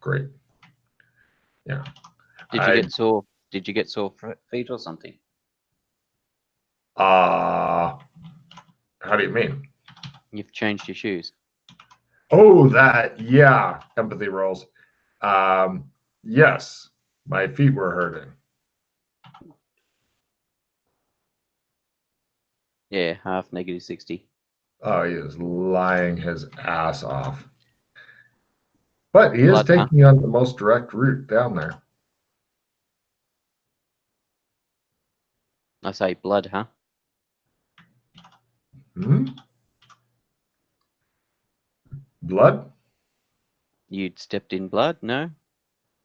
great. Yeah. Did you get sore feet or something? How do you mean? You've changed your shoes. Oh, that, yeah. Empathy rolls. Yes, my feet were hurting. Yeah, half -60. Oh, he is lying his ass off. But he is Blood, taking you on the most direct route down there. I say blood, huh? Hmm? Blood? You'd stepped in blood? No?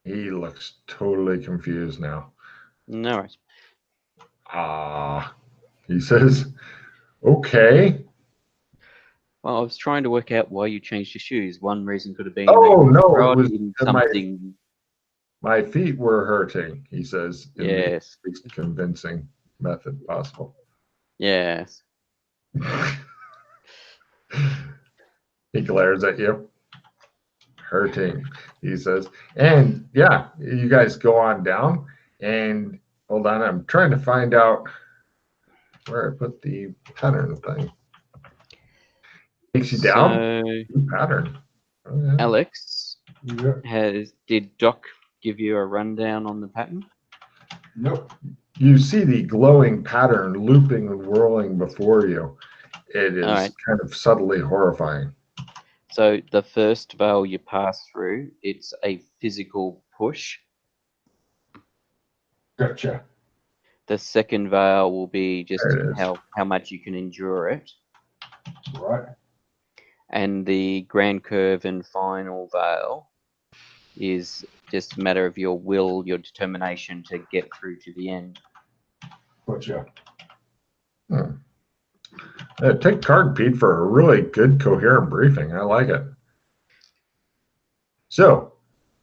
He looks totally confused now. No worries. He says, okay. Well, I was trying to work out why you changed your shoes. One reason could have been Oh, that no, you it was in something. my feet were hurting, he says, in Yes. the least convincing method possible. Yes. He glares at you. Hurting, he says. And yeah, you guys go on down. And hold on, I'm trying to find out where I put the pattern thing. Takes you down. Pattern. Oh, yeah. Alex, did Doc give you a rundown on the pattern? Nope. You see the glowing pattern looping and whirling before you. It is kind of subtly horrifying. So the first veil you pass through, it's a physical push. Gotcha. The second veil will be just how much you can endure it. Right. And the grand curve and final veil is just a matter of your will, your determination to get through to the end. Gotcha. Take card, Pete, for a really good, coherent briefing. I like it. So,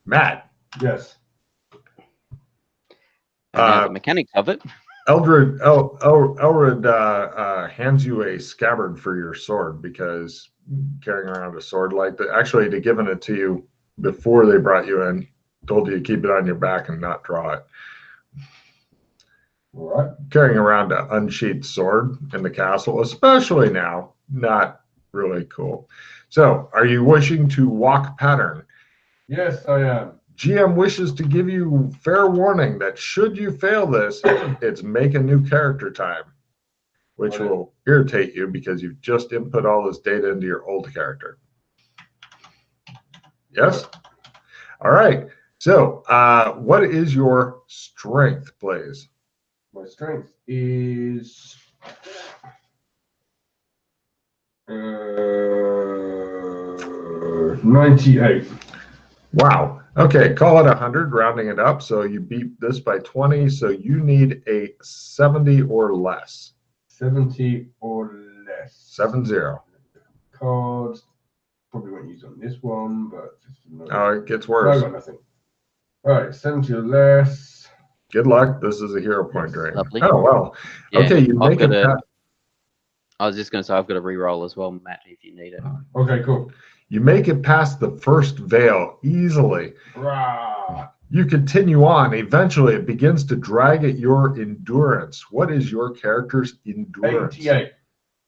Matt. Yes. And the mechanics of it. Elred hands you a scabbard for your sword because carrying around a sword like that, actually, they'd given it to you before they brought you in, told you to keep it on your back and not draw it. What? Carrying around an unsheathed sword in the castle, especially now, not really cool. So, are you wishing to walk pattern? Yes, I am. GM wishes to give you fair warning that should you fail this, it's make a new character time, which will irritate you because you've just input all this data into your old character. Yes? All right. So, what is your strength, please? My strength is 98. Wow. Okay, call it 100, rounding it up. So you beat this by 20. So you need a 70 or less. 70 or less. 70. Cards. Probably won't use on this one, but just it gets worse. I got nothing. All right, 70 or less. Good luck. This is a hero point drain. Lovely. Oh, well. Yeah, okay, you make it. I was just going to say, I've got a reroll as well, Matt, if you need it. Okay, cool. You make it past the first veil easily. Rah. You continue on. Eventually, it begins to drag at your endurance. What is your character's endurance? 88.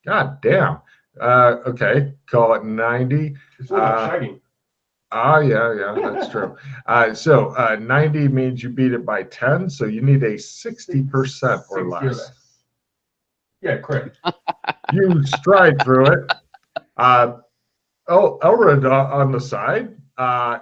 God damn. Okay, call it 90. It's all about shagging. Yeah, that's true. So 90 means you beat it by 10, so you need a 60% or less. Yeah, correct. You stride through it. Elred on the side,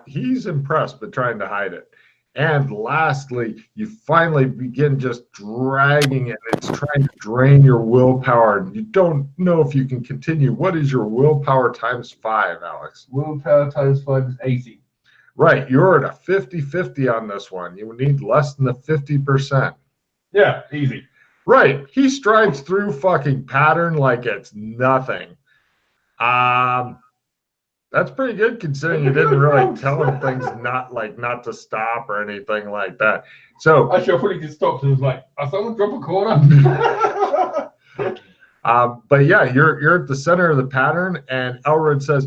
he's impressed but trying to hide it. And lastly, you finally begin just dragging it. It's trying to drain your willpower. You don't know if you can continue. What is your willpower times 5, Alex? Willpower times 5 is 80. Right, you're at a 50-50 on this one. You need less than the 50%. Yeah, easy. Right, he strides through fucking pattern like it's nothing. That's pretty good considering you didn't really tell him things not to stop or anything like that. So actually, I thought he just stopped and was like, "I someone drop a quarter." But yeah, you're at the center of the pattern, and Elred says,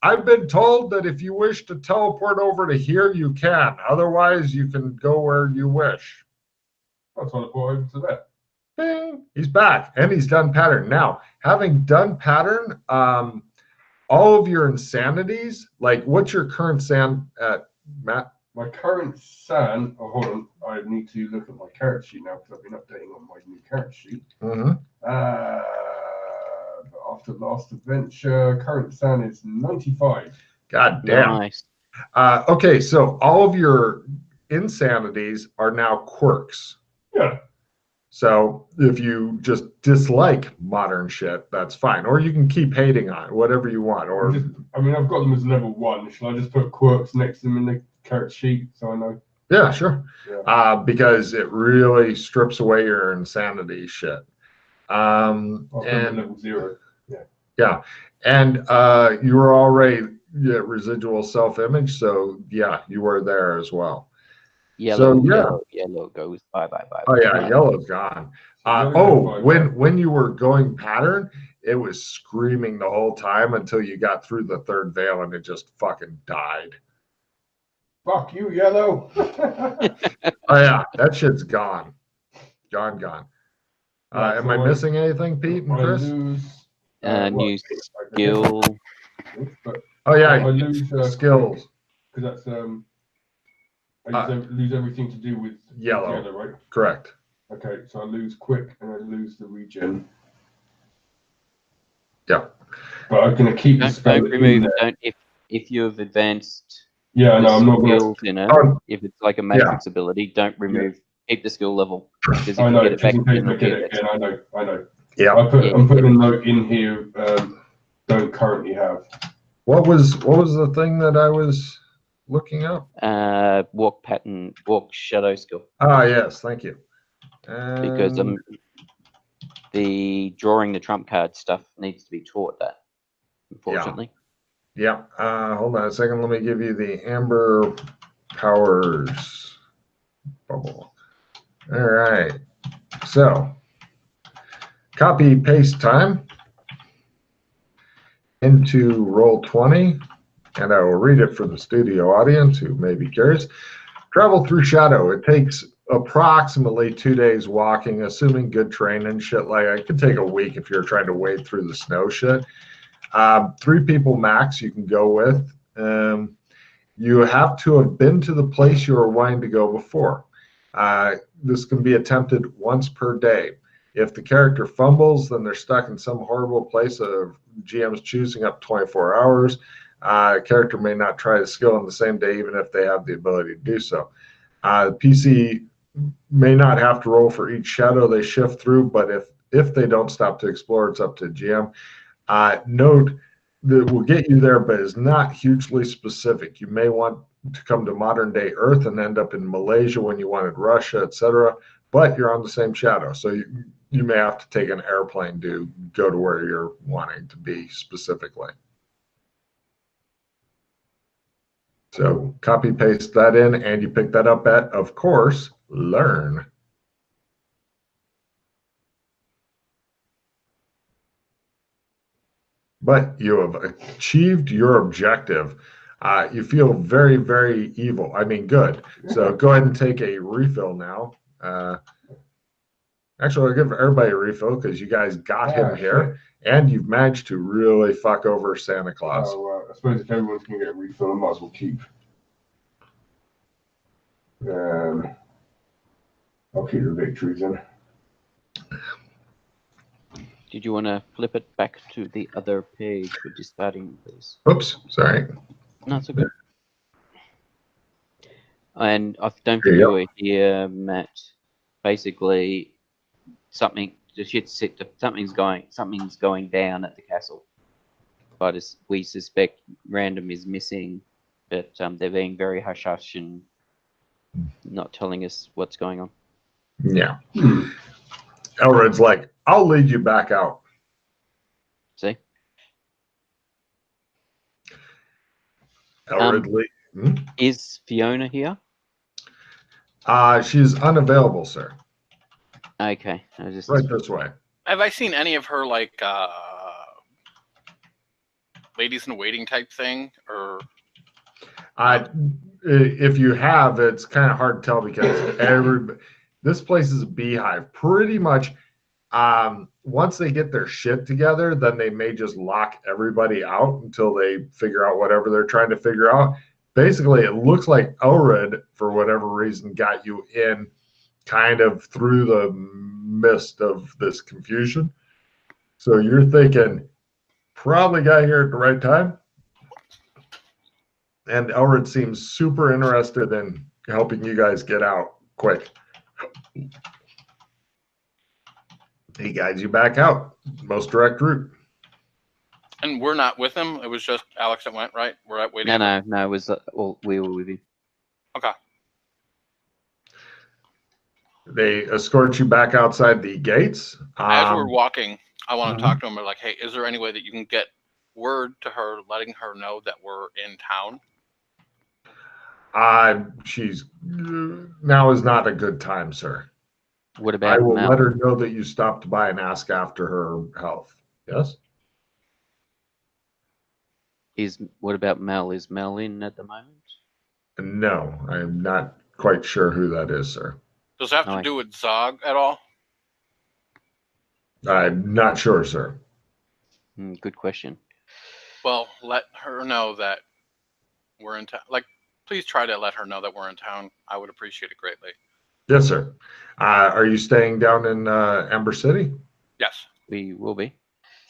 I've been told that if you wish to teleport over to here, you can. Otherwise, you can go where you wish. I'll teleport over to that. Bing, he's back, and he's done pattern. Now, having done pattern, all of your insanities, like what's your current sand at, Matt? My current sand, hold on, I need to look at my character sheet now because I've been updating on my new character sheet. After last adventure, current sand is 95. God damn. Nice. Okay, so all of your insanities are now quirks. Yeah. So if you just dislike modern shit, that's fine. Or you can keep hating on it, whatever you want. Or I mean, I've got them as level 1. Shall I just put quirks next to them in the character sheet so I know? Yeah, sure. Yeah. Because it really strips away your insanity shit. I'll put them level 0. Yeah. And you were already residual self-image, so yeah, you were there as well. Yellow, So, yellow goes bye. Oh yeah, yellow's gone. When you were going pattern, it was screaming the whole time until you got through the third veil and it just fucking died. Fuck you, yellow. Oh yeah, that shit's gone. Gone. Am I missing anything, Pete and Chris? New skill. Oh yeah, I lose skills. Because that's I lose everything to do with yellow, right? Correct. Okay, so I lose quick and I lose the regen. Yeah. But I'm gonna keep the spell. Don't remove it. If you have advanced. Yeah, no, I'm not skills in it. If it's like a matrix ability, don't remove. Keep the skill level. Because you can get it back. I know. Yeah. I'm putting a note in here. Don't currently have. What was the thing that I was looking up? Walk shadow skill. Ah, yes, thank you. Because the drawing the trump card stuff needs to be taught that, unfortunately. Yeah. Hold on a second. Let me give you the Amber Powers bubble. All right. So, copy paste time into Roll20, and I will read it for the studio audience who may be curious. Travel through shadow. It takes approximately 2 days walking, assuming good terrain and shit. Like it could take a week if you're trying to wade through the snow shit. 3 people max you can go with. You have to have been to the place you were wanting to go before. This can be attempted once per day. If the character fumbles, then they're stuck in some horrible place of GM's choosing up 24 hours. The character may not try the skill on the same day, even if they have the ability to do so. The PC may not have to roll for each shadow they shift through, but if they don't stop to explore, it's up to GM. Note that will get you there, but is not hugely specific. You may want to come to modern day Earth and end up in Malaysia when you wanted Russia, etc. But you're on the same shadow, so you may have to take an airplane to go to where you're wanting to be specifically. So copy paste that in, and you pick that up at, of course, Learn. But you have achieved your objective. You feel very, very evil. I mean, good. So go ahead and take a refill now. Actually, I'll give everybody a refill because you guys got him here, and you've managed to really fuck over Santa Claus. Oh, I suppose if everyone's going to get a refill, I might as well keep. I'll keep the victories in. Did you want to flip it back to the other page with your starting, please? Oops, sorry. No, it's okay. And I don't think you were here, Matt. Basically, something's going down at the castle. But we suspect random is missing, but they're being very hush hush and not telling us what's going on. Yeah. Elred's like, I'll lead you back out. See? Elred is Fiona here? She's unavailable, sir. Okay. Right this way. Have I seen any of her, like, ladies in waiting type thing, or? If you have, it's kind of hard to tell because this place is a beehive. Pretty much, once they get their shit together, then they may just lock everybody out until they figure out whatever they're trying to figure out. Basically, it looks like Elred, for whatever reason, got you in kind of through the mist of this confusion. So you're thinking, probably got here at the right time. And Elred seems super interested in helping you guys get out quick. He guides you back out, most direct route. And we're not with him. It was just Alex that went, right? We're at waiting. No. It was we were with you. Okay. They escort you back outside the gates. As we're walking, I want to talk to him. Like, hey, is there any way that you can get word to her, letting her know that we're in town? Now is not a good time, sir. What about I will Mel? let her know that you stopped by and ask after her health. Yes? What about Mel? Is Mel in at the moment? No, I'm not quite sure who that is, sir. Does it have to do with Zog at all? I'm not sure, sir. Good question. Well, let her know that we're in town. Like, please try to let her know that we're in town. I would appreciate it greatly. Yes, sir. Are you staying down in Amber City? Yes. We will be.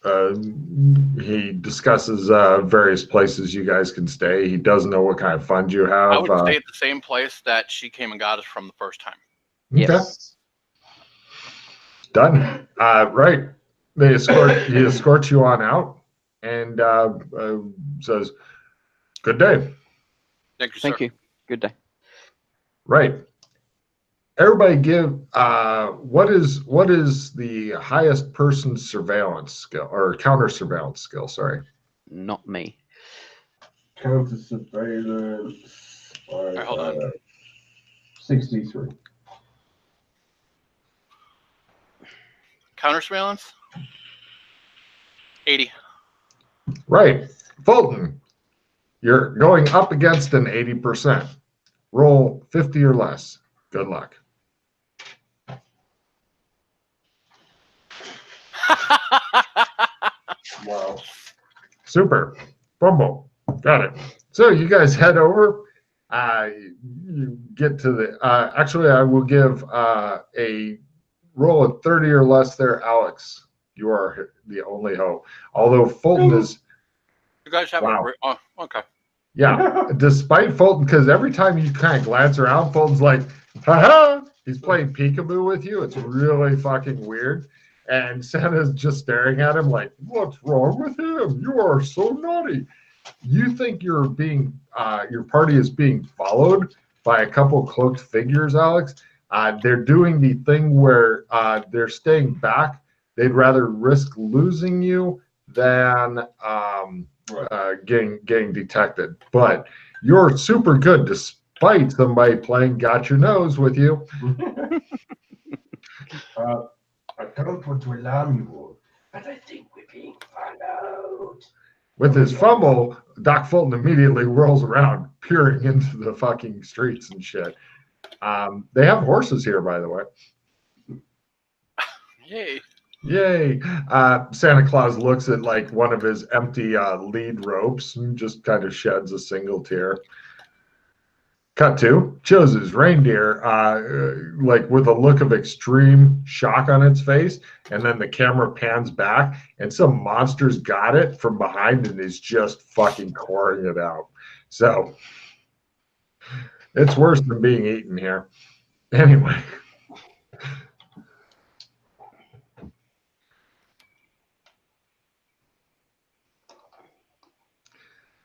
He discusses various places you guys can stay. He doesn't know what kind of funds you have. I would stay at the same place that she came and got us from the first time. Okay. Yes. Done. Right. He escorts you on out and says, "Good day." Thank you, sir. Thank you. Good day. Right. Everybody give what is the highest person surveillance skill or counter surveillance skill, sorry. Not me. Counter surveillance. All right, hold on. 63. Counter surveillance? 80. Right. Fulton, you're going up against an 80%. Roll 50 or less. Good luck. Wow. Super. Bumble. Got it. So you guys head over. You get to the actually I will give a roll of 30 or less there, Alex. You are the only hope. Although Fulton is You guys have wow. Oh, okay. Yeah, despite Fulton, because every time you kind of glance around, Fulton's like, haha, he's playing peekaboo with you. It's really fucking weird. And Santa's just staring at him like, what's wrong with him? You are so naughty. You think you're being, your party is being followed by a couple cloaked figures, Alex. They're doing the thing where they're staying back. They'd rather risk losing you than getting detected. But you're super good despite somebody playing got your nose with you. I don't want to alarm you all, but I think we're being followed. With his fumble, Doc Fulton immediately whirls around, peering into the fucking streets and shit. They have horses here, by the way. Yay. Yay. Santa Claus looks at like one of his empty lead ropes and just kind of sheds a single tear. Cut to shows his reindeer like with a look of extreme shock on its face, and then the camera pans back and some monster's got it from behind and is just fucking coring it out. So it's worse than being eaten here. Anyway.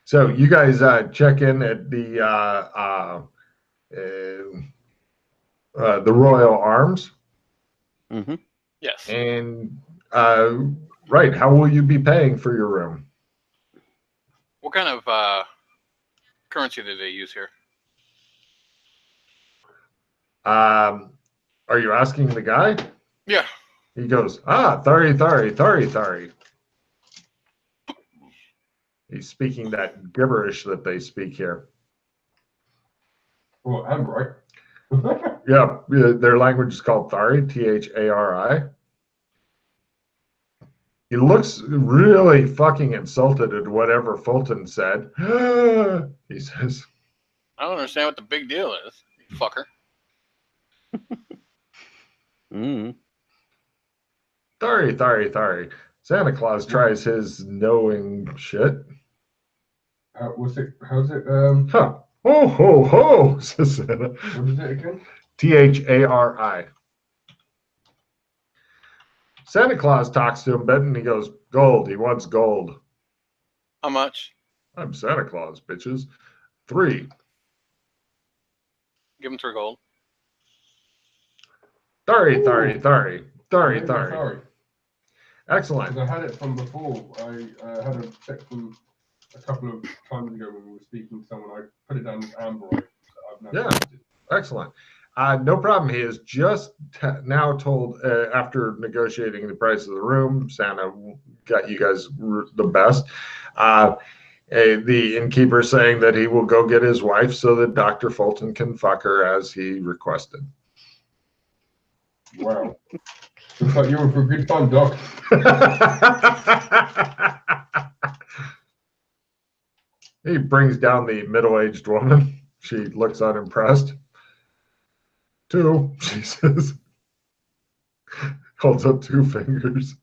So you guys check in at the Royal Arms. Mm-hmm. Yes. And right, how will you be paying for your room? What kind of currency do they use here? Are you asking the guy? Yeah. He goes, thari. He's speaking that gibberish that they speak here. Well, I'm right. Yeah, their language is called Thari, Thari. He looks really fucking insulted at whatever Fulton said. He says, I don't understand what the big deal is, you fucker. Thari. Santa Claus tries his knowing shit. How's it? Huh. Ho, ho, ho, says Santa. What is it again? Thari. Santa Claus talks to him a bit and he goes, gold. He wants gold. How much? I'm Santa Claus, bitches. 3. Give him 3 gold. Thari. Sorry. Excellent. Because I had it from before. I had a check from a couple of times ago when we were speaking to someone. I put it down as amber. Yeah. Excellent. No problem. He has just now told, after negotiating the price of the room, Santa got you guys the best. The innkeeper saying that he will go get his wife so that Dr. Fulton can fuck her as he requested. Wow. Looks like you're for a good fun, Doc. He brings down the middle-aged woman. She looks unimpressed. 2, she says. Holds up 2 fingers.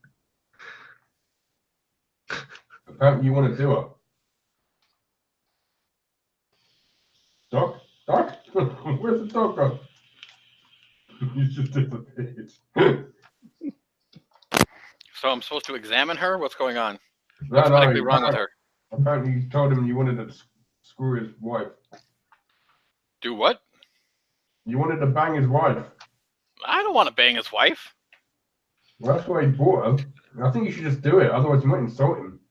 Apparently you want to do it. Doc? Where's the dog gone? He's just disappeared. So I'm supposed to examine her? What's going on? No, What's medically wrong with her? Apparently you told him you wanted to screw his wife. Do what? You wanted to bang his wife. I don't want to bang his wife. Well, that's why he bought her. I think you should just do it, otherwise you might insult him.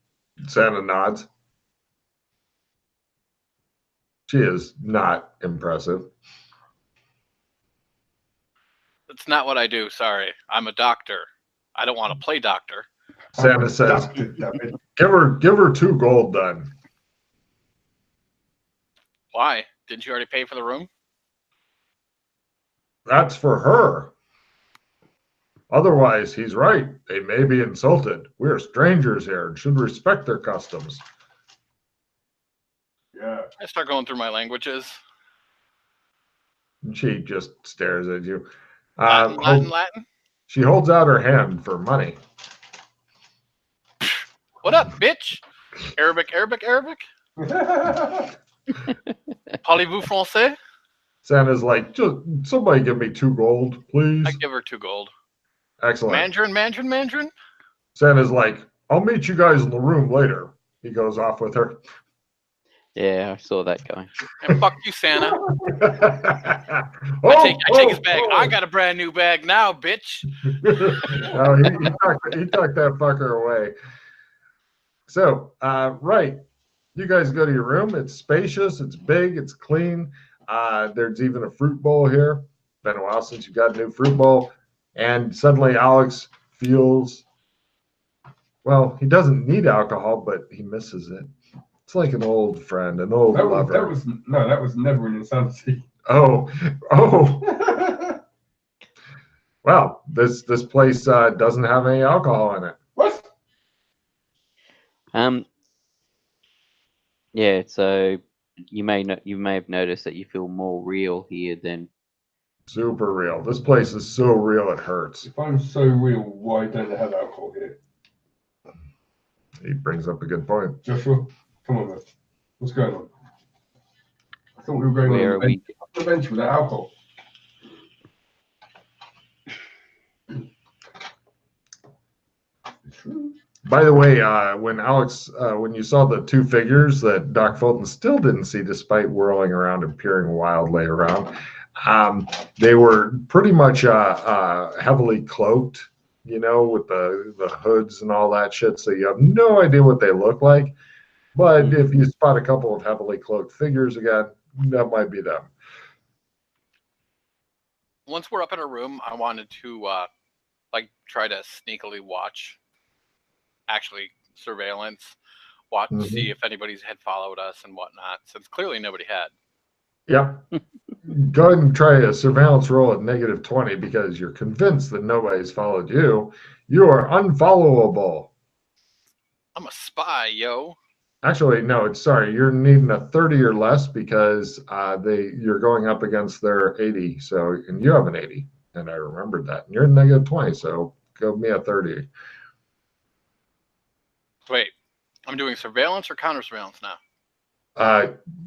Santa nods. She is not impressive. That's not what I do. Sorry. I'm a doctor. I don't want to play doctor. Santa says, give her 2 gold then. Why? Didn't you already pay for the room? That's for her. Otherwise, he's right. They may be insulted. We're strangers here and should respect their customs. Yeah. I start going through my languages. She just stares at you. Latin. She holds out her hand for money. What up, bitch? Arabic. Parlez-vous français? Santa's like, just somebody give me 2 gold, please. I give her 2 gold. Excellent. Mandarin? Santa's like, I'll meet you guys in the room later. He goes off with her. Yeah, I saw that going. And fuck you, Santa. I take his bag. I got a brand new bag now, bitch. No, he tucked that fucker away. So, right. You guys go to your room. It's spacious. It's big. It's clean. There's even a fruit bowl here. Been a while since you got a new fruit bowl. And suddenly Alex feels, well, he doesn't need alcohol, but he misses it. It's like an old friend, an old lover. That was never an insanity. Oh. Well, this place doesn't have any alcohol in it. What? Yeah, so you may have noticed that you feel more real here than. Super real. This place is so real it hurts. If I'm so real, why don't I have alcohol here? He brings up a good point. Joshua, come on, man. What's going on? I thought we were going Where on the bench without alcohol. By the way, when Alex, when you saw the 2 figures that Doc Fulton still didn't see despite whirling around and peering wildly around, they were pretty much heavily cloaked, with the hoods and all that shit. So you have no idea what they look like. But if you spot a couple of heavily cloaked figures again, that might be them. Once we're up in a room, I wanted to try to sneakily watch, actually surveillance, watch, Mhm. see if anybody's had followed us and whatnot, since clearly nobody had. Yep. Go ahead and try a surveillance roll at -20 because you're convinced that nobody's followed you. You are unfollowable. I'm a spy, yo. Actually, no, it's sorry. You're needing a 30 or less because you're going up against their 80. So, and you have an 80, and I remembered that. And you're -20, so give me a 30. Wait, I'm doing surveillance or counter surveillance now?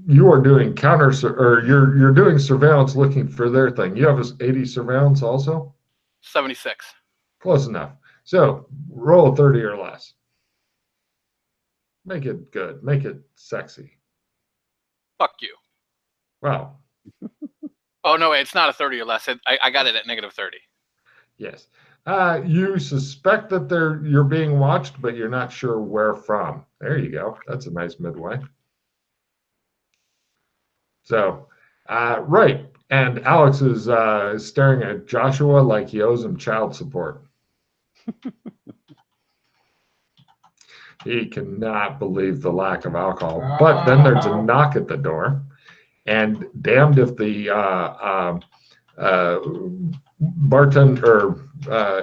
You are doing you're doing surveillance looking for their thing. You have an 80 surveillance also? 76. Close enough. So roll a 30 or less. Make it good. Make it sexy. Fuck you. Wow. Oh, no, wait, it's not a 30 or less. I got it at -30. Yes. You suspect that you're being watched, but you're not sure where from. There you go. That's a nice midway. So, right. And Alex is staring at Joshua like he owes him child support. He cannot believe the lack of alcohol. But then there's a knock at the door, and damned if the bartender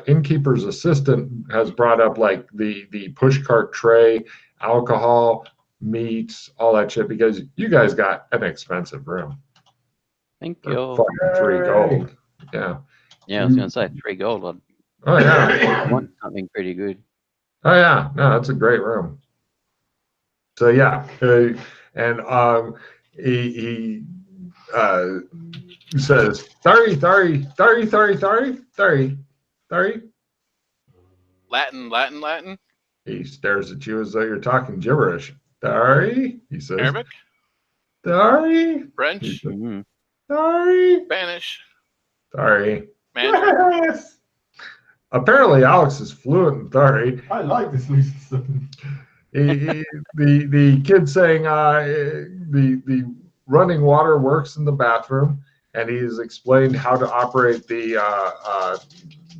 innkeeper's assistant has brought up like the push cart tray, alcohol, meats, all that shit, because you guys got an expensive room. Thank For you. fucking 3 gold. Yeah. Yeah, I was going to say 3 gold. Oh yeah. I want something pretty good. Oh yeah. No, that's a great room. So yeah, and he says, "Sorry. Latin. He stares at you as though you're talking gibberish. Sorry, he says. Arabic, Sorry. French, Mm-hmm. Sorry. Spanish, Sorry. Mandarin. Yes. Apparently, Alex is fluent in Thari. I like this new system. The kid saying the running water works in the bathroom, and he's explained how to operate the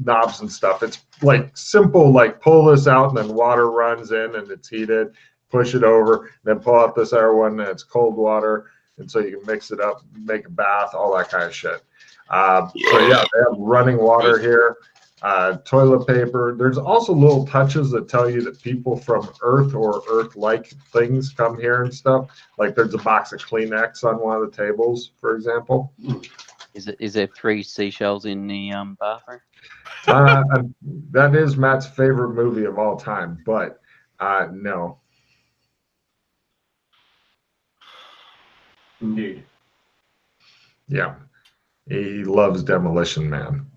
knobs and stuff. It's like simple, like pull this out and then water runs in and it's heated, push it over, then pull out this other one and it's cold water, and so you can mix it up, make a bath, all that kind of shit. So yeah, they have running water here. Toilet paper. There's also little touches that tell you that people from Earth or Earth-like things come here and stuff. Like there's a box of Kleenex on one of the tables, for example. Is there 3 seashells in the bathroom? That is Matt's favorite movie of all time, but no. Indeed. Yeah. He loves Demolition Man.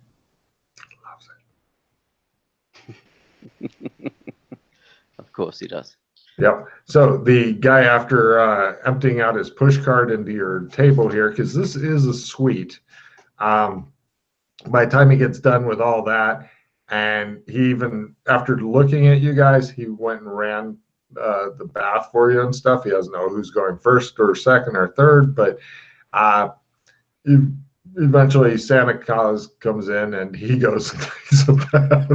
Of course he does. Yep. So the guy, after emptying out his push cart into your table here, because this is a suite, by the time he gets done with all that, and he even, after looking at you guys, he went and ran the bath for you and stuff. He doesn't know who's going first or second or third, but eventually Santa Claus comes in and he goes and takes a bath.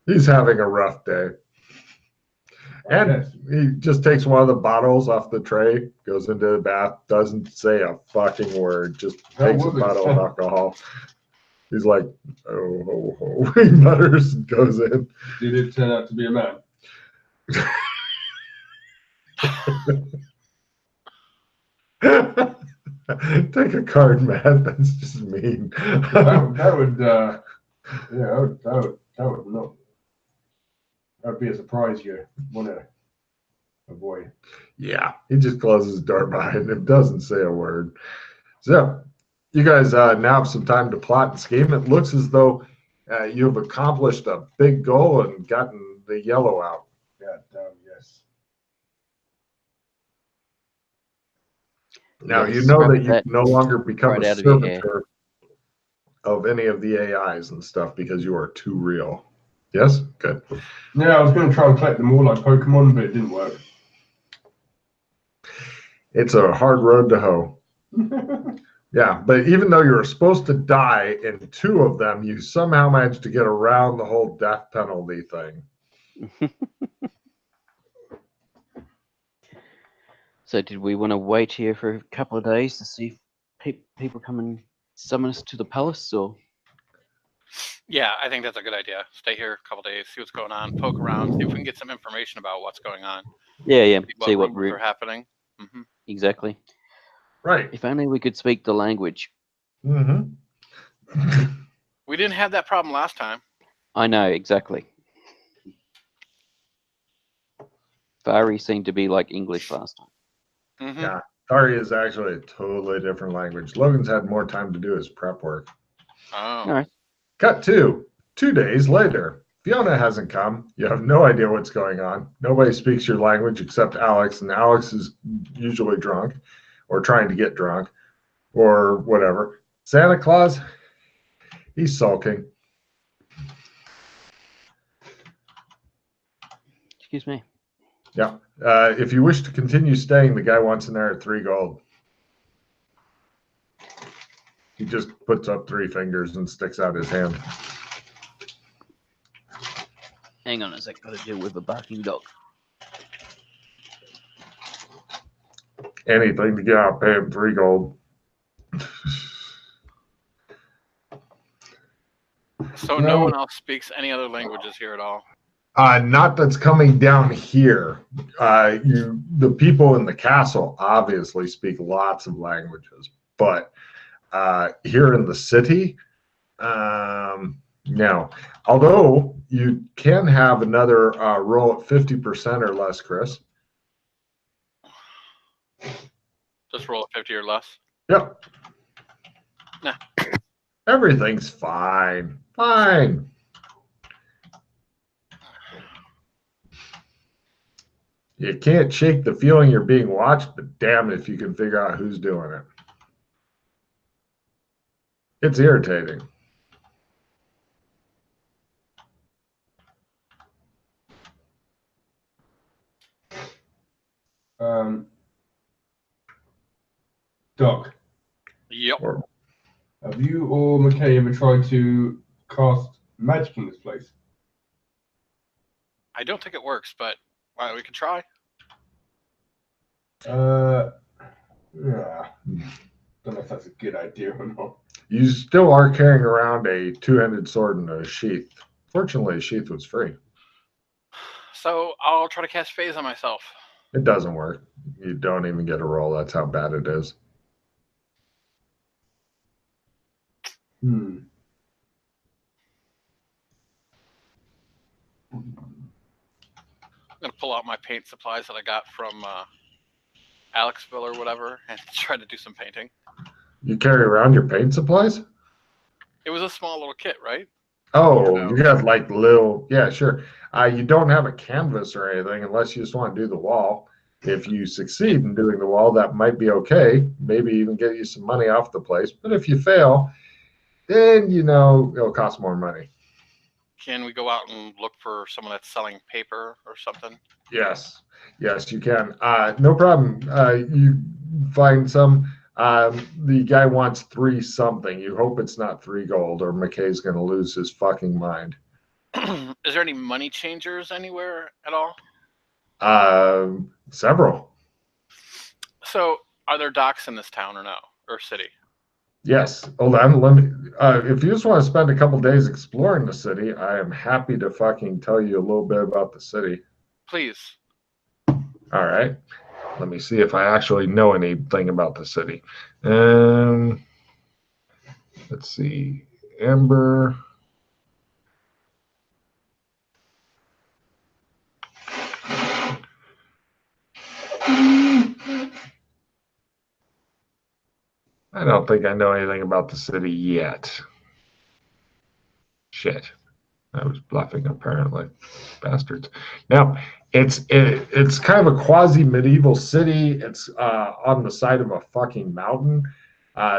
He's having a rough day. And he just takes one of the bottles off the tray, goes into the bath, doesn't say a fucking word, just takes a bottle of alcohol. He's like, oh, ho, ho. He mutters and goes in. Did it turn out to be a man? Take a card, Matt. That's just mean. that would not. That would be a surprise you want to avoid. Yeah, he just closes the door behind him, doesn't say a word. So, you guys now have some time to plot and scheme. It looks as though you have accomplished a big goal and gotten the yellow out. Yeah, yes. Now, Yes, you know that you that can no longer become right a out of your servitor of any of the AIs and stuff because you are too real. Yes? Good. Yeah, I was going to try and collect them all like Pokemon, but it didn't work. It's a hard road to hoe. Yeah, but even though you were supposed to die in 2 of them, you somehow managed to get around the whole death penalty thing. So did we want to wait here for a couple of days to see if people come and summon us to the palace, or? Yeah, I think that's a good idea. Stay here a couple days, see what's going on, poke around, see if we can get some information about what's going on. Yeah. See what rumors are happening. Exactly. Right. If only we could speak the language. Mm-hmm. We didn't have that problem last time. I know, exactly. Fari seemed to be like English last time. Yeah, Thari is actually a totally different language. Logan's had more time to do his prep work. Oh. All right. Cut to 2 days later. Fiona hasn't come. You have no idea what's going on. Nobody speaks your language except Alex, and Alex is usually drunk or trying to get drunk or whatever. Santa Claus, he's sulking. Excuse me. Yeah. If you wish to continue staying, the guy wants in there at 3 gold. He just puts up 3 fingers and sticks out his hand. Hang on a sec, got to deal with a barking dog. Anything to get out, pay him 3 gold. So no one else speaks any other languages here at all? Not that's coming down here. The people in the castle obviously speak lots of languages, but here in the city, no. Although you can have another roll at 50% or less, Chris. Just roll a 50 or less? Yep. Nah. Everything's fine. Fine. You can't shake the feeling you're being watched, but damn if you can figure out who's doing it. It's irritating. Doc. Yep. Have you or McKay ever tried to cast magic in this place? I don't think it works, but we could try. Yeah. Don't know if that's a good idea or not. You still are carrying around a 2-handed sword and a sheath. Fortunately, a sheath was free. So I'll try to cast phase on myself. It doesn't work. You don't even get a roll. That's how bad it is. I'm gonna pull out my paint supplies that I got from Alexville or whatever and try to do some painting. You carry around your paint supplies? It was a small little kit, right? Oh, you got like little, yeah, sure. You don't have a canvas or anything unless you just want to do the wall. If you succeed in doing the wall, that might be okay. Maybe even get you some money off the place. But if you fail, then, it'll cost more money. Can we go out and look for someone that's selling paper or something? Yes, you can. No problem. You find some. The guy wants 3 something. You hope it's not 3 gold, or McKay's going to lose his fucking mind. Is there any money changers anywhere at all? Several. So, are there docks in this town or no, or city? Yes. Hold on. Let me. If you just want to spend a couple days exploring the city, I am happy to fucking tell you a little bit about the city. Please. All right. Let me see if I actually know anything about the city. Let's see. Amber. I don't think I know anything about the city yet. Shit. I was bluffing, apparently. Bastards. Now, it's kind of a quasi-medieval city. It's on the side of a fucking mountain.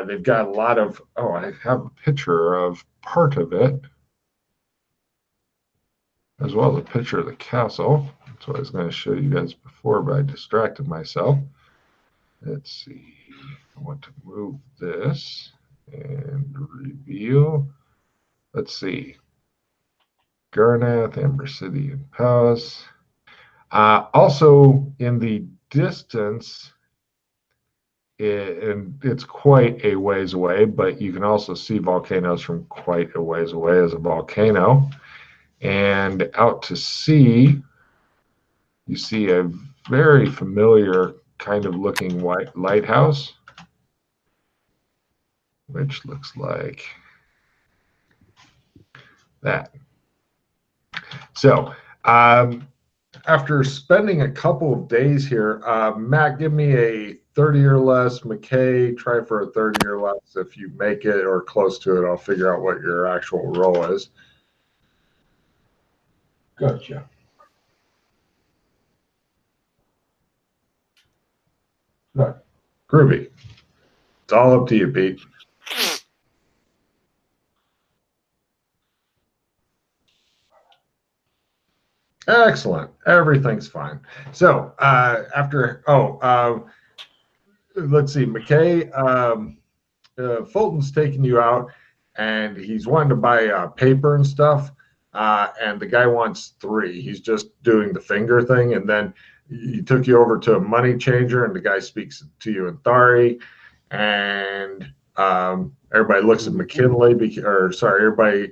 They've got a lot of... Oh, I have a picture of part of it, as well as a picture of the castle. That's what I was going to show you guys before, but I distracted myself. Let's see. I want to move this and reveal. Let's see. Garnath, Amber City, and Palace. Also, in the distance, and it's quite a ways away, but you can also see volcanoes from quite a ways away as a volcano. And out to sea, you see a very familiar kind of looking white lighthouse, which looks like that. So, after spending a couple of days here, Matt, give me a 30 or less. McKay, try for a 30 or less. If you make it or close to it, I'll figure out what your actual roll is. Gotcha. Right. Groovy. It's all up to you, Pete. Excellent. Everything's fine. So let's see. McKay, Fulton's taking you out, and he's wanting to buy paper and stuff. And the guy wants 3. He's just doing the finger thing, and then he took you over to a money changer, and the guy speaks to you in Thari, and everybody looks at McKinley, everybody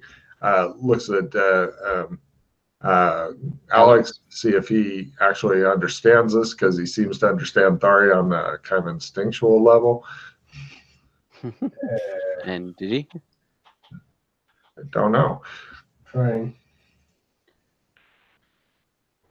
looks at Alex, see if he actually understands this, because he seems to understand Thari on a kind of instinctual level. And did he? I don't know. Trying.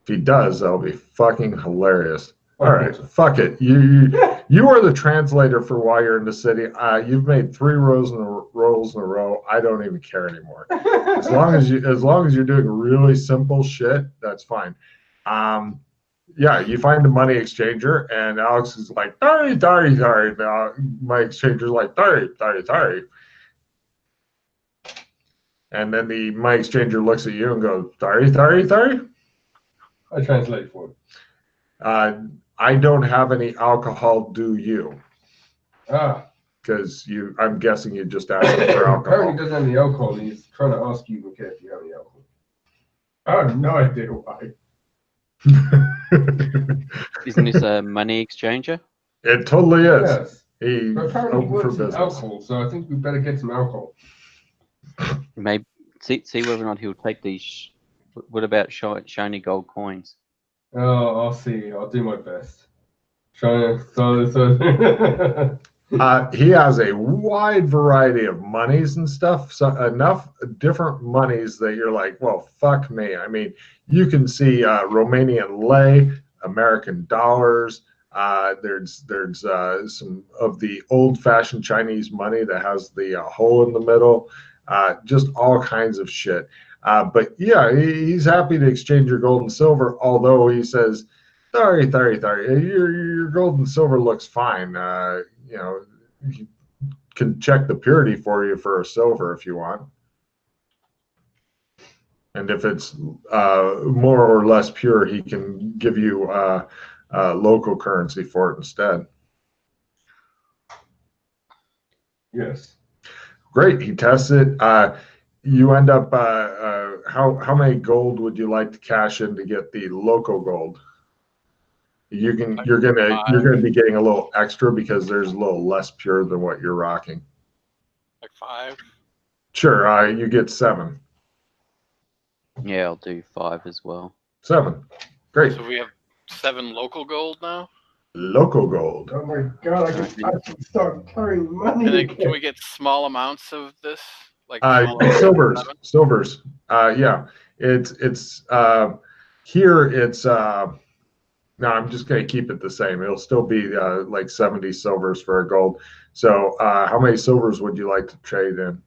If he does, that'll be fucking hilarious. All right, fuck it. You are the translator for while you're in the city. You've made 3 rolls in a row. I don't even care anymore. As long as you're doing really simple shit, that's fine. Yeah, you find a money exchanger, and Alex is like, Thari, Thari, Thari. Now my exchanger's like, Thari, Thari, Thari. And then the money exchanger looks at you and goes, Thari, Thari, Thari. I translate for him. I don't have any alcohol, do you? Because I'm guessing you just asked him for alcohol. Apparently he doesn't have any alcohol, and he's trying to ask you, okay, if you have any alcohol. I have no idea why. Isn't this a money exchanger? It totally is. Yes. He's But apparently he open for works in business. alcohol, so I think we better get some alcohol. Maybe see whether or not he'll take these. What about shiny gold coins? Oh, I'll see. I'll do my best. So. He has a wide variety of monies and stuff. So enough different monies that you're like, well, fuck me. I mean, you can see Romanian lei, American dollars. There's some of the old-fashioned Chinese money that has the hole in the middle. Just all kinds of shit. But yeah, he's happy to exchange your gold and silver, although he says, Thari, your gold and silver looks fine. He can check the purity for you for a silver if you want. And if it's more or less pure, he can give you local currency for it instead. Yes. Great, he tests it. You end up. How many gold would you like to cash in to get the local gold? You're gonna be getting a little extra because there's a little less pure than what you're rocking. Like 5. Sure. You get 7. Yeah, I'll do 5 as well. 7. Great. So we have 7 local gold now. Local gold. Oh my god! I can start carrying money. And then, can we get small amounts of this? Like silvers. Yeah. It's here. It's no. I'm just gonna keep it the same. It'll still be like 70 silvers for a gold. So how many silvers would you like to trade in,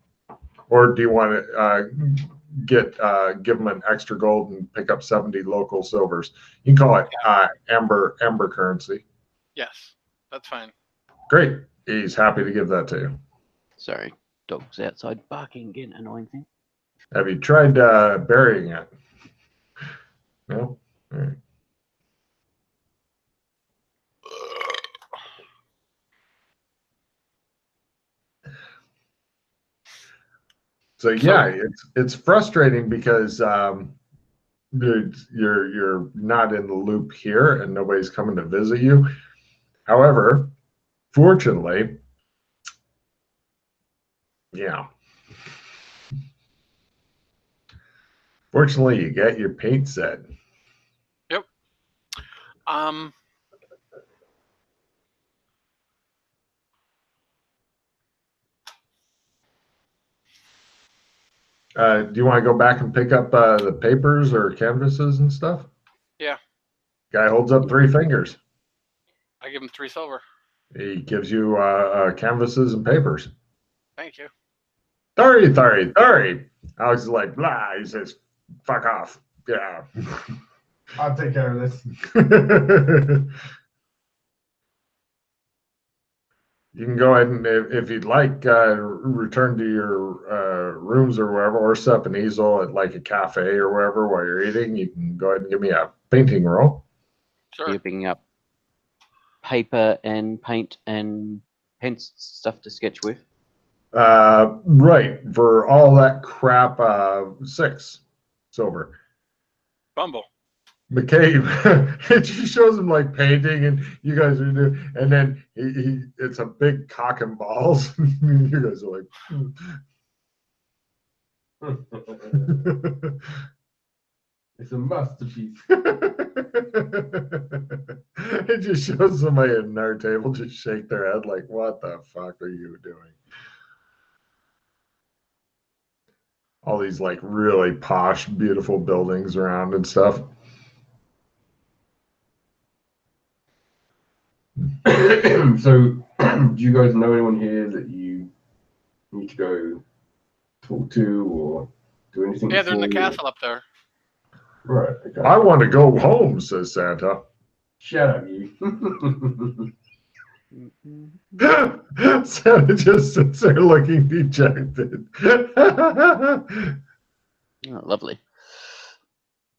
or do you want to give them an extra gold and pick up 70 local silvers? You can call it amber currency. Yes, that's fine. Great. He's happy to give that to you. Sorry, dog's outside barking again, annoying thing. Have you tried burying it? No? All right. So yeah, it's frustrating because you're not in the loop here and nobody's coming to visit you. However, fortunately, yeah. Fortunately, you get your paint set. Yep. Do you want to go back and pick up the papers or canvases and stuff? Yeah. Guy holds up 3 fingers. I give him 3 silver. He gives you canvases and papers. Thank you. 30. Alex is like, blah. He says, fuck off. Yeah. I'll take care of this. You can go ahead and, if you'd like, return to your rooms or wherever, or set up an easel at like a cafe or wherever while you're eating. You can go ahead and give me a painting roll. Sure. You're picking up paper and paint and pens stuff to sketch with. Right. For all that crap, 6 silver. Bumble. McCabe, it just shows him like painting, and you guys are doing, and then it's a big cock and balls. You guys are like, It's a masterpiece. It just shows somebody at another table just shake their head like, what the fuck are you doing? All these like really posh, beautiful buildings around and stuff. So, do you guys know anyone here that you need to go talk to or do anything? Yeah, they're in the before you- castle up there. Right. Okay. I want to go home, says Santa. Shut up, you. Santa just sits there looking dejected. Oh, lovely.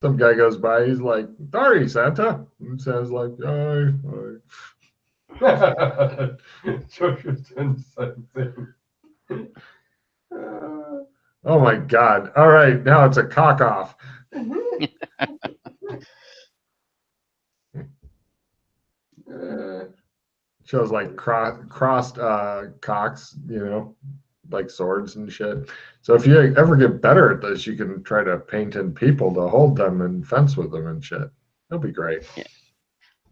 Some guy goes by, he's like, sorry, Santa. And Santa's like, hi. Joshua's doing the same thing. Oh my God. All right, now it's a cock off. Shows like crossed cocks, like swords and shit. So if you ever get better at this, you can try to paint in people to hold them and fence with them and shit. That'll be great. Yeah.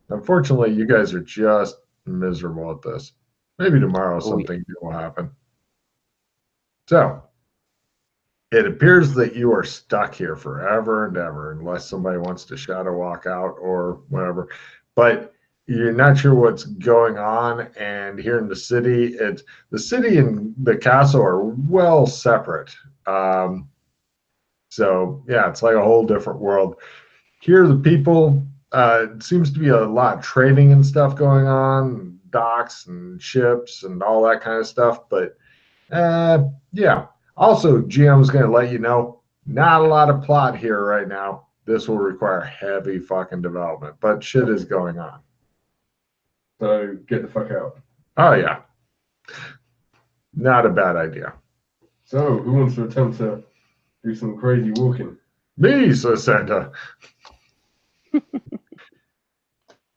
Unfortunately, you guys are just miserable at this. Maybe tomorrow something good will happen. So it appears that you are stuck here forever and ever unless somebody wants to shadow walk out or whatever. But you're not sure what's going on, and here in the city, the city and the castle are well separate. So yeah, it's like a whole different world. Here, the people, it seems to be a lot of trading and stuff going on, docks and ships and all that kind of stuff. But yeah. Also, GM's going to let you know, not a lot of plot here right now. This will require heavy fucking development, but shit is going on. So get the fuck out. Oh, yeah. Not a bad idea. So who wants to attempt to do some crazy walking? Me, says Santa.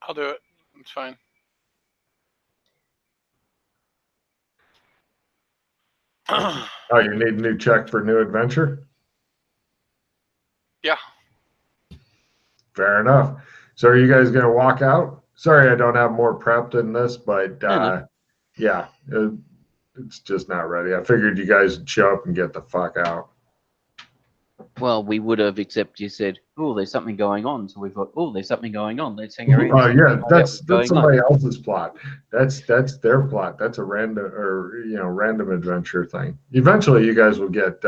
I'll do it. It's fine. Oh, you need a new check for new adventure? Yeah. Fair enough. So are you guys going to walk out? Sorry, I don't have more prep than this, but yeah, it's just not ready. I figured you guys would show up and get the fuck out. Well, we would have, except you said, "Oh, there's something going on." So we thought, "Oh, there's something going on. Let's hang around." Oh yeah, that's going somebody else's plot. That's their plot. That's a random adventure thing. Eventually, you guys will get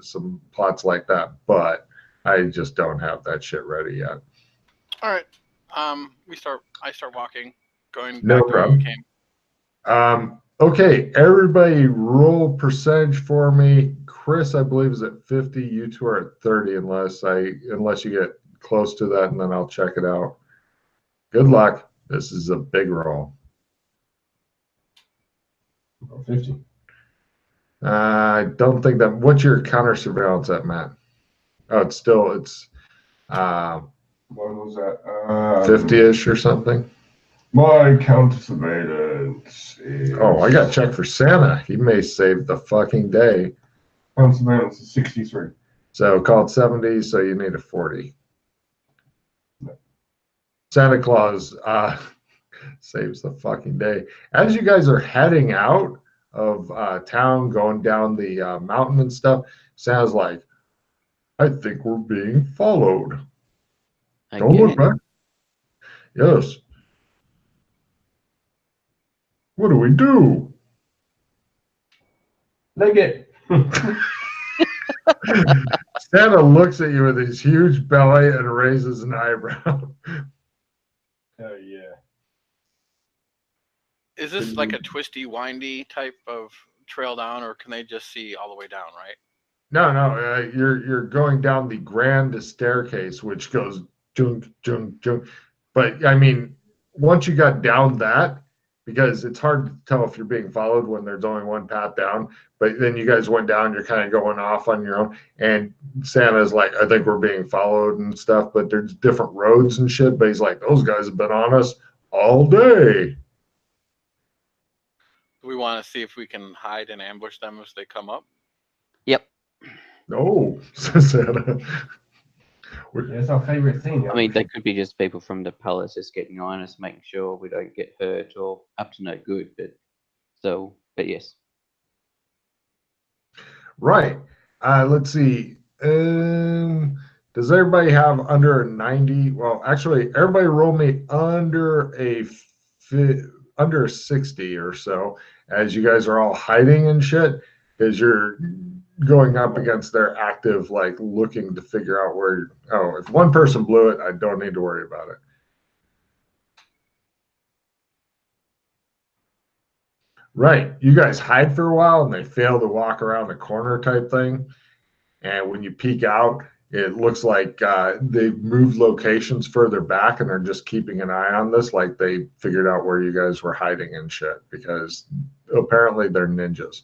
some plots like that, but I just don't have that shit ready yet. All right. I start walking, going No back to where we problem. came. Okay, everybody roll percentage for me. Chris, I believe, is at 50. You two are at 30 unless you get close to that, and then I'll check it out. Good luck. This is a big roll. 50. I don't think that. What's your counter surveillance at, Matt? Oh, it's What was that? 50-ish or something. My counter surveillance is. Oh, I got to check for Santa. He may save the fucking day. Counter surveillance is 63. So call it 70. So you need a 40. No. Santa Claus saves the fucking day. As you guys are heading out of town, going down the mountain and stuff, Santa's like, I think we're being followed. Don't look back. Yes. What do we do? Leg it. Santa looks at you with his huge belly and raises an eyebrow. Oh, yeah. Is this like a twisty, windy type of trail down, or can they just see all the way down, right? No, you're going down the grand staircase, which goes junk, junk, junk. But I mean, once you got down that, because it's hard to tell if you're being followed when there's only one path down. But then you guys went down, you're kind of going off on your own, and Santa's like, I think we're being followed and stuff. But there's different roads and shit. But he's like, those guys have been on us all day. Do we want to see if we can hide and ambush them as they come up? Yep. No, says Santa. That's our favorite thing. I mean, they could be just people from the palace just getting on us, making sure we don't get hurt or up to no good. But yes. Right. Let's see. Does everybody have under a 90? Well, actually, everybody roll me under a 60 or so, as you guys are all hiding and shit, because you're going up against their active, like looking to figure out where. Oh, if one person blew it, I don't need to worry about it. Right. You guys hide for a while and they fail to walk around the corner type thing. And when you peek out, it looks like they've moved locations further back and they're just keeping an eye on this, like they figured out where you guys were hiding and shit, because apparently they're ninjas.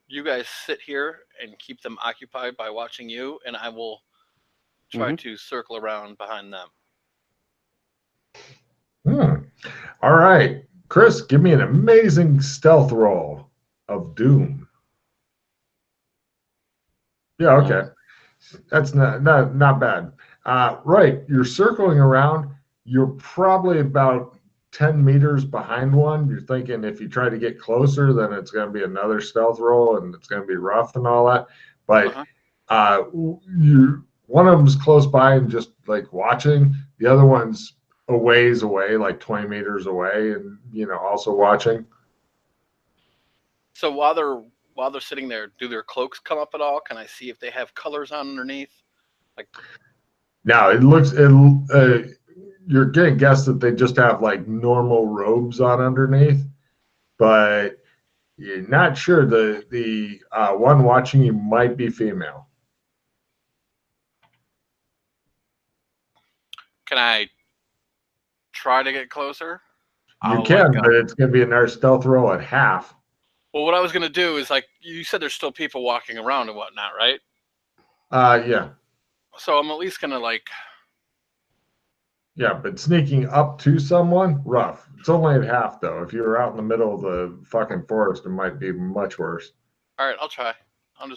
You guys sit here and keep them occupied by watching you, and I will try to circle around behind them. All right. Chris, give me an amazing stealth roll of doom. Yeah, okay. That's not bad. Right. You're circling around. You're probably about 10 meters behind one. You're thinking if you try to get closer, then it's going to be another stealth roll and it's going to be rough and all that. But one of them's close by and just like watching. The other one's a ways away, like 20 meters away, and also watching. So while they're sitting there, do their cloaks come up at all? Can I see if they have colors on underneath? Now it looks you're getting guessed that they just have like normal robes on underneath, but you're not sure. The one watching you might be female. Can I try to get closer? You can, but it's going to be another stealth roll at half. Well, what I was going to do is, like you said, there's still people walking around and whatnot, right? Yeah. So I'm at least going to Yeah, but sneaking up to someone, rough. It's only at half, though. If you were out in the middle of the fucking forest, it might be much worse. All right, I'll try.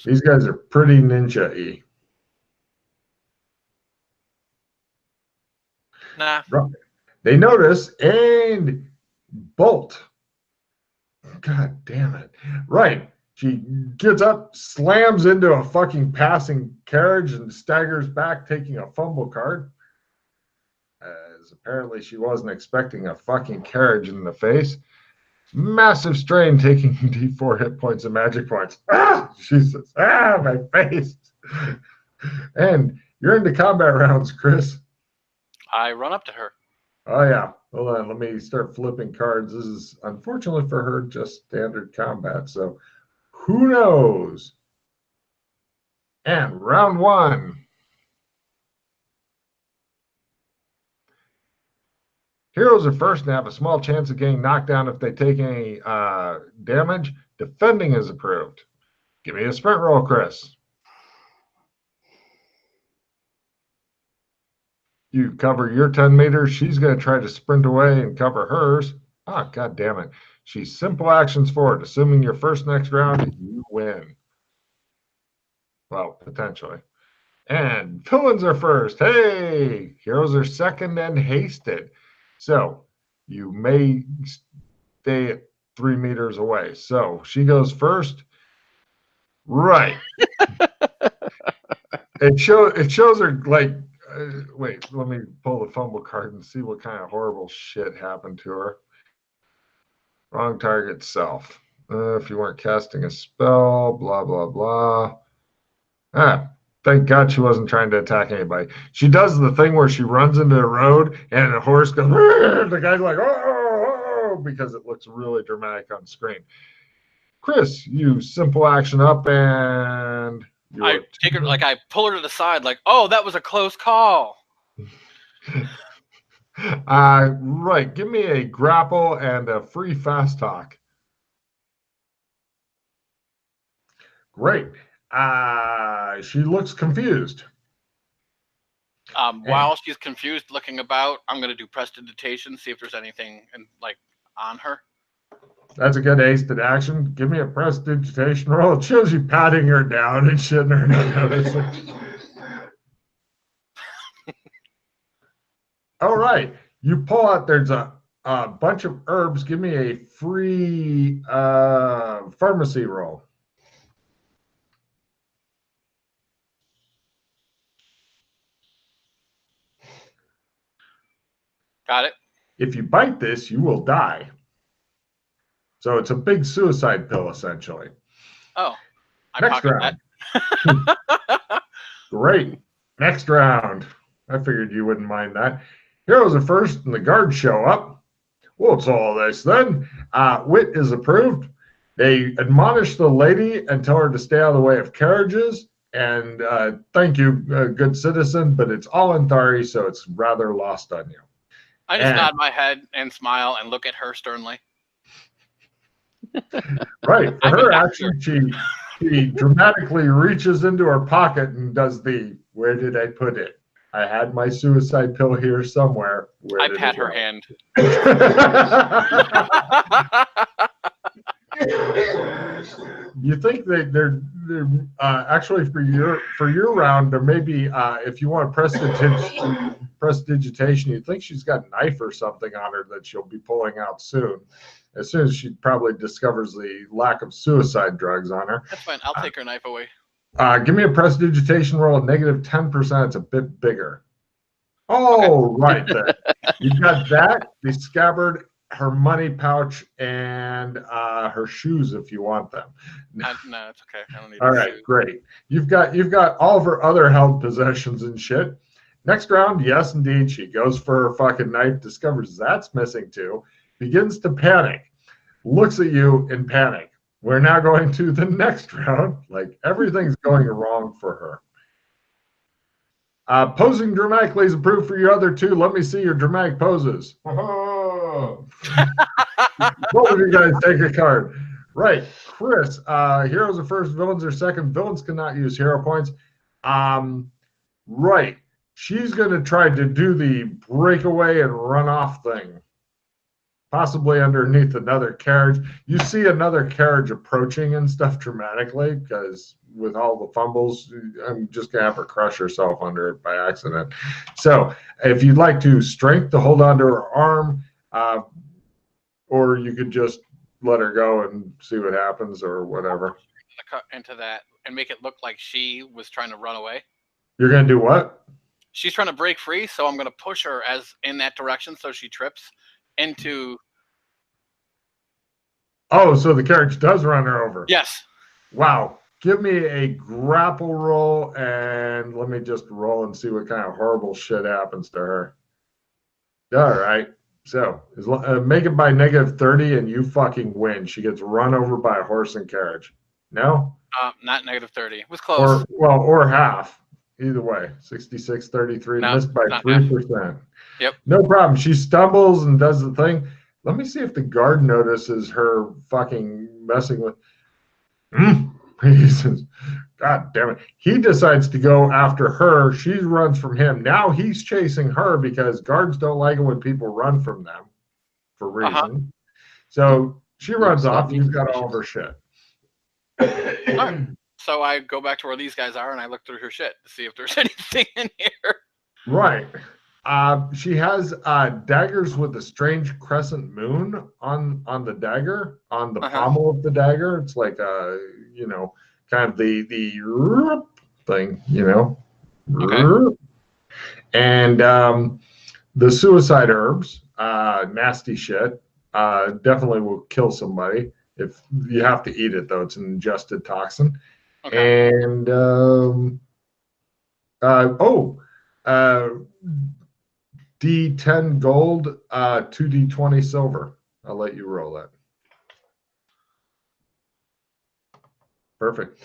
These guys are pretty ninja-y. Nah. They notice and bolt. God damn it. Right. She gets up, slams into a fucking passing carriage and staggers back, taking a fumble card. As apparently she wasn't expecting a fucking carriage in the face. Massive strain, taking D4 hit points and magic points. Ah! Jesus. Ah, my face. And you're into combat rounds, Chris. I run up to her. Oh, yeah. Hold on. Let me start flipping cards. This is, unfortunately for her, just standard combat. So who knows? And round one. Heroes are first and have a small chance of getting knocked down if they take any damage. Defending is approved. Give me a sprint roll, Chris. You cover your 10 meters. She's going to try to sprint away and cover hers. Ah, God damn it. She's simple actions forward. Assuming your first next round, you win. Well, potentially. And villains are first. Hey, heroes are second and hasted. So you may stay at 3 meters away. So she goes first. Right. It shows her like, wait, let me pull the fumble card and see what kind of horrible shit happened to her. Wrong target, self. If you weren't casting a spell, blah, blah, blah. Ah, thank God she wasn't trying to attack anybody. She does the thing where she runs into the road and the horse goes, the guy's like, oh, because it looks really dramatic on screen. Chris, you simple action up and... I take her, like I pull her to the side, like, oh, that was a close call. Right. Give me a grapple and a free fast talk. Great. She looks confused. While she's confused, looking about, I'm going to do prestidigitation, see if there's anything like on her. That's a good hasted action. Give me a prestidigitation roll. It shows you patting her down and shit, and her not noticing. All right. You pull out, there's a bunch of herbs. Give me a free pharmacy roll. Got it. If you bite this, you will die. So it's a big suicide pill, essentially. Oh, I Next round. Great. Next round. I figured you wouldn't mind that. Heroes are first, and the guards show up. What's all this then? Wit is approved. They admonish the lady and tell her to stay out of the way of carriages. And thank you, good citizen, but it's all in Thari, so it's rather lost on you. I just nod my head and smile and look at her sternly. Right. For her action, she dramatically reaches into her pocket and does the, where did I put it? I had my suicide pill here somewhere. Where I pat her hand. You think that they're actually for your round, there may be if you want prestidigitation, you think she's got a knife or something on her that she'll be pulling out soon. As soon as she probably discovers the lack of suicide drugs on her. That's fine. I'll take her knife away. Give me a prestidigitation roll, negative 10%. It's a bit bigger. Oh, okay. Right there. You've got that, the scabbard, her money pouch, and her shoes if you want them. No, it's okay. I don't need all right, shoes. Great. You've got all of her other held possessions and shit. Next round, yes, indeed. She goes for her fucking knife, discovers that's missing too, begins to panic, looks at you in panic. We're now going to the next round. Like everything's going wrong for her. Posing dramatically is approved for your other two. Let me see your dramatic poses. Both of you guys take a card. Right. Chris, heroes are first, villains are second. Villains cannot use hero points. Right. She's going to try to do the breakaway and run off thing. Possibly underneath another carriage. You see another carriage approaching and stuff dramatically because with all the fumbles, I'm just going to have her crush herself under it by accident. So if you'd like to strength to hold onto her arm, or you could just let her go and see what happens or whatever. Into that and make it look like she was trying to run away. You're going to do what? She's trying to break free, so I'm going to push her as in that direction so she trips into... Oh, so the carriage does run her over. Yes. Wow. Give me a grapple roll, and let me just roll and see what kind of horrible shit happens to her. All right. So make it by negative 30, and you fucking win. She gets run over by a horse and carriage. No? Not negative 30. It was close. Or half. Either way. 66, 33. No, missed by 3%. Half. Yep. No problem. She stumbles and does the thing. Let me see if the guard notices her fucking messing with. He says, God damn it. He decides to go after her. She runs from him. Now he's chasing her because guards don't like it when people run from them for reason. So she runs off. You've got all of her shit. Right. So I go back to where these guys are and I look through her shit to see if there's anything in here. Right. She has daggers with a strange crescent moon on the dagger, on the pommel of the dagger. It's like kind of the thing, Okay. And the suicide herbs, nasty shit, definitely will kill somebody. If you have to eat it, though, it's an ingested toxin. Okay. And D10 gold, 2D20 silver. I'll let you roll that. Perfect.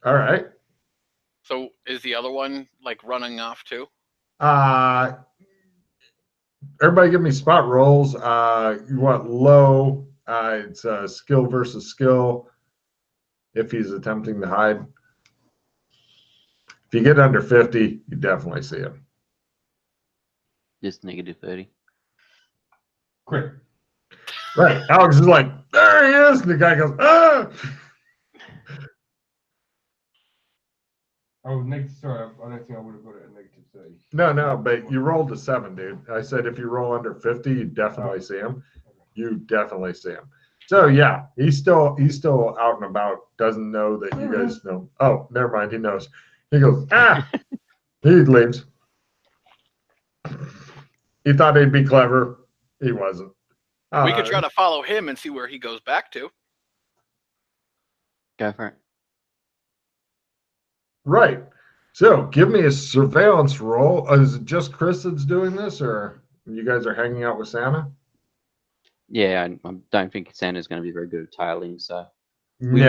All right. So is the other one like running off too? Everybody give me spot rolls. You want low. It's skill versus skill if he's attempting to hide. If you get under 50, you definitely see him. Just negative 30. Quick. Right. Alex is like, there he is. And the guy goes, ah! Oh, negative. Sorry, I don't think I would have got it at negative 30. No, but you rolled a 7, dude. I said if you roll under 50, you definitely see him. You definitely see him. So yeah, he's still out and about. Doesn't know that you guys know. Oh, never mind. He knows. He goes, ah. He leaves. He thought he'd be clever. He wasn't. We could try to follow him and see where he goes back to. Go for it. Right. So give me a surveillance roll. Is it just Chris that's doing this, or you guys are hanging out with Santa? Yeah, I don't think Santa's going to be very good at tailing, so we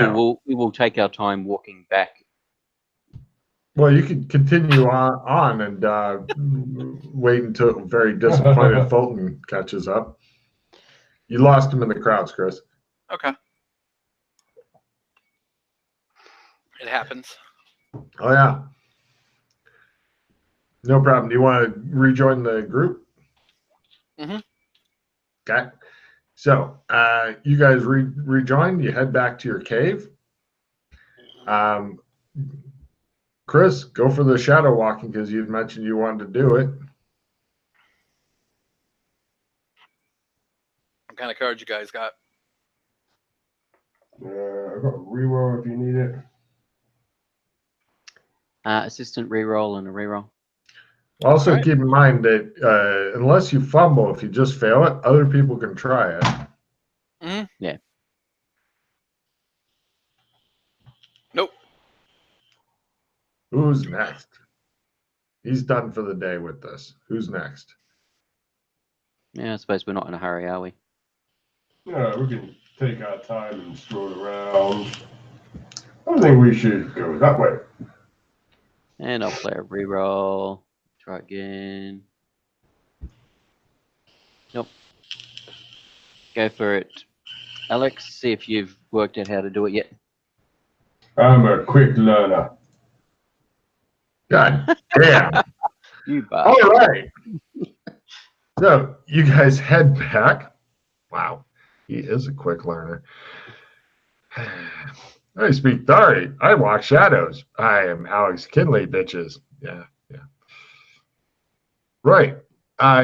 will take our time walking back. Well, you could continue on and wait until very disappointed Fulton catches up. You lost him in the crowds, Chris. Okay. It happens. Oh, yeah. No problem. Do you want to rejoin the group? Mm-hmm. Okay. So you guys rejoin. You head back to your cave. Chris, go for the shadow walking because you'd mentioned you wanted to do it. What kind of cards you guys got? I've got a reroll if you need it. Assistant reroll and a reroll. Also, keep in mind that unless you fumble, if you just fail it, other people can try it. Mm-hmm. Yeah. Nope. Who's next? He's done for the day with this. Who's next? Yeah, I suppose we're not in a hurry, are we? Yeah, we can take our time and stroll around. I think we should go that way. And I'll play a reroll. Try again. Nope. Go for it. Alex, see if you've worked out how to do it yet. I'm a quick learner. God damn. You bastard. All right. So you guys head back. Wow. He is a quick learner. I speak Dari. I walk shadows. I am Alex Kinley, bitches. Yeah. Right.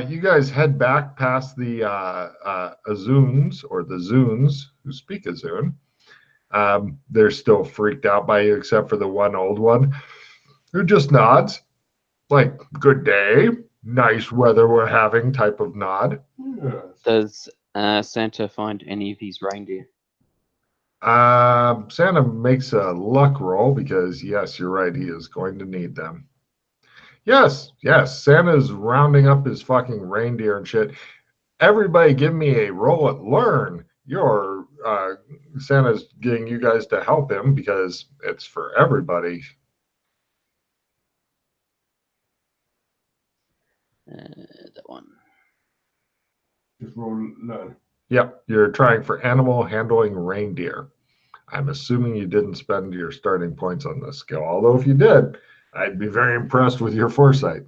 You guys head back past the Azuns, or the Zuns, who speak Azun. They're still freaked out by you, except for the one old one, who just nods, like, good day, nice weather we're having type of nod. Does Santa find any of his reindeer? Santa makes a luck roll because, yes, you're right, he is going to need them. Yes, Santa's rounding up his fucking reindeer and shit. Everybody give me a roll at learn. Your Santa's getting you guys to help him because it's for everybody. That one. Just roll learn. Yep, you're trying for animal handling reindeer. I'm assuming you didn't spend your starting points on this skill, although if you did, I'd be very impressed with your foresight.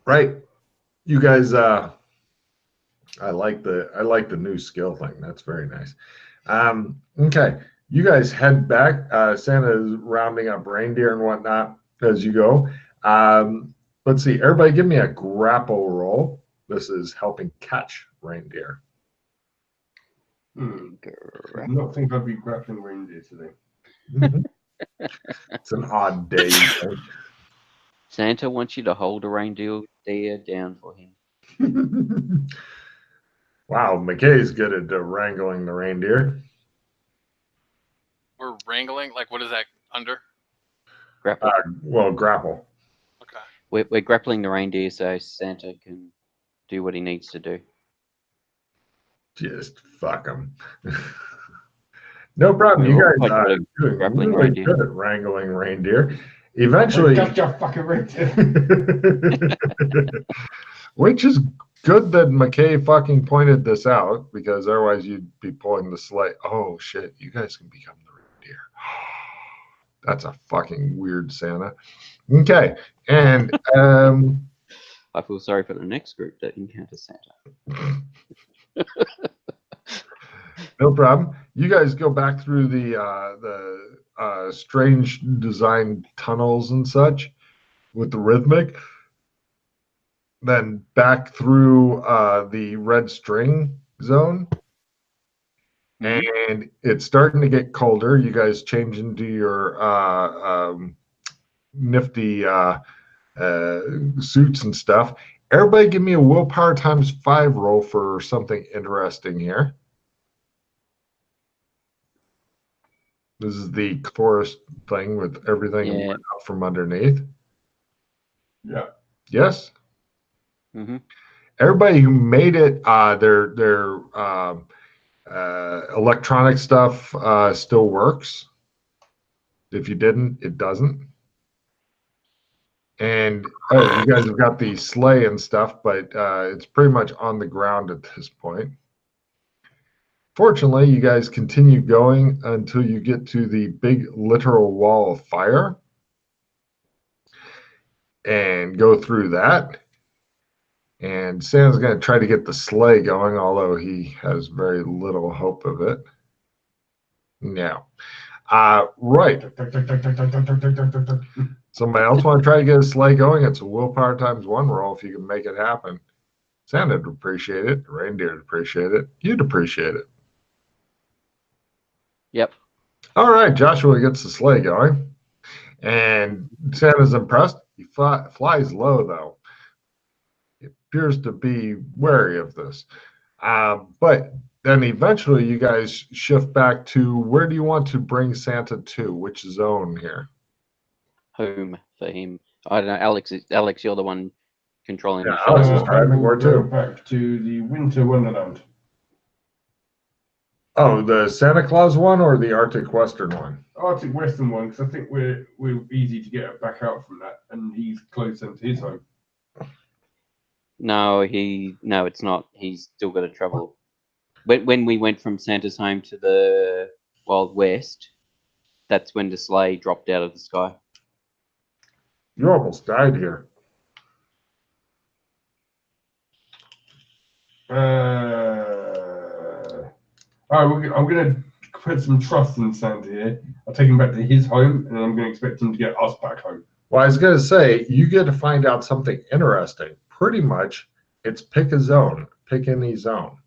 Right, you guys. I like the new skill thing. That's very nice. Okay, you guys head back. Santa is rounding up reindeer and whatnot as you go. Let's see. Everybody, give me a grapple roll. This is helping catch reindeer. I don't think I'd be grappling reindeer today. It's an odd day. Santa wants you to hold a reindeer down for him. Wow, McKay's good at wrangling the reindeer. We're wrangling? Like, what is that under? Grapple. Well, grapple. Okay. We're grappling the reindeer so Santa can do what he needs to do. Just fuck him. No problem. You guys are doing really good at wrangling reindeer. Eventually, Got your fucking reindeer. which is good that McKay fucking pointed this out, because otherwise you'd be pulling the sleigh. Oh shit, you guys can become the reindeer. That's a fucking weird Santa. Okay, and I feel sorry for the next group that encounters Santa. no problem. You guys go back through the strange design tunnels and such with the rhythmic. Then back through the red string zone. And it's starting to get colder. You guys change into your nifty suits and stuff. Everybody give me a willpower ×5 roll for something interesting here. This is the forest thing with everything up from underneath. Yeah. Yes? Mm-hmm. Everybody who made it, their electronic stuff still works. If you didn't, it doesn't. And you guys have got the sleigh and stuff, but it's pretty much on the ground at this point. Fortunately, you guys continue going until you get to the big literal wall of fire and go through that. And Sam's going to try to get the sleigh going, although he has very little hope of it. Now, right. Somebody else want to try to get a sleigh going? It's a willpower ×1 roll if you can make it happen. Santa would appreciate it. Reindeer would appreciate it. You'd appreciate it. Yep. All right, Joshua gets the sleigh going. And Santa's impressed. He flies low, though. He appears to be wary of this. But then eventually you guys shift back to, where do you want to bring Santa to? Which zone here? Home for him. I don't know, Alex, you're the one controlling the Alex shuttle. is driving where to? Back to the Winter Wonderland. Oh, the Santa Claus one or the Arctic Western one? Arctic Western one, because I think we're easy to get back out from that, and he's closer to his home. No, it's not. He's still got to travel. When we went from Santa's home to the Wild West, that's when the sleigh dropped out of the sky. You almost died here. All right, I'm going to put some trust in Santa here. I'll take him back to his home, and I'm going to expect him to get us back home. Well, I was going to say, you get to find out something interesting. Pretty much, it's pick a zone. Pick any zone.